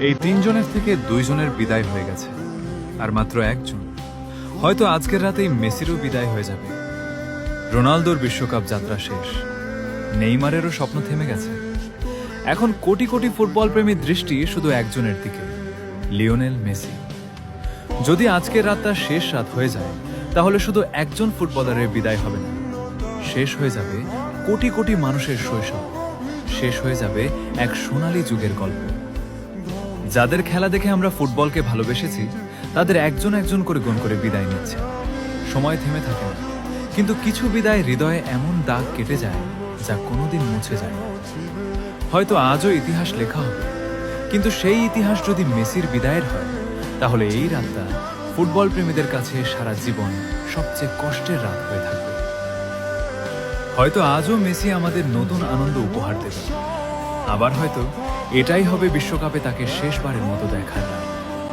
এই তিনজনের থেকে দুইজনের বিদায় হয়ে গেছে, আর মাত্র একজন। হয়তো আজকের রাতেই মেসিরও বিদায় হয়ে যাবে। রোনালদোর বিশ্বকাপ যাত্রা শেষ, নেইমারেরও স্বপ্ন থেমে গেছে। এখন কোটি কোটি ফুটবল প্রেমীর দৃষ্টি শুধু একজনের দিকে, লিওনেল মেসি। যদি আজকের রাতটা শেষ রাত হয়ে যায়, তাহলে শুধু একজন ফুটবলারের বিদায় হবে না, শেষ হয়ে যাবে কোটি কোটি মানুষের শৈশব, শেষ হয়ে যাবে এক সোনালী যুগের গল্প। যাদের খেলা দেখে আমরা ফুটবলকে ভালোবেসেছি, তাদের একজন একজন করে গুণ করে বিদায় নিচ্ছে। সময় থেমে থাকে না, কিন্তু কিছু বিদায় হৃদয়ে এমন দাগ কেটে যায় যা কোনোদিন মুছে যায় না। হয়তো আজও ইতিহাস লেখা হবে, কিন্তু সেই ইতিহাস যদি মেসির বিদায়ের হয়, তাহলে এই রাতটা ফুটবল প্রেমীদের কাছে সারা জীবন সবচেয়ে কষ্টের রাত হয়ে থাকবে। হয়তো আজও মেসি আমাদের নতুন আনন্দ উপহার দেবে, আবার হয়তো এটাই হবে বিশ্বকাপে তাকে শেষবারের মতো দেখার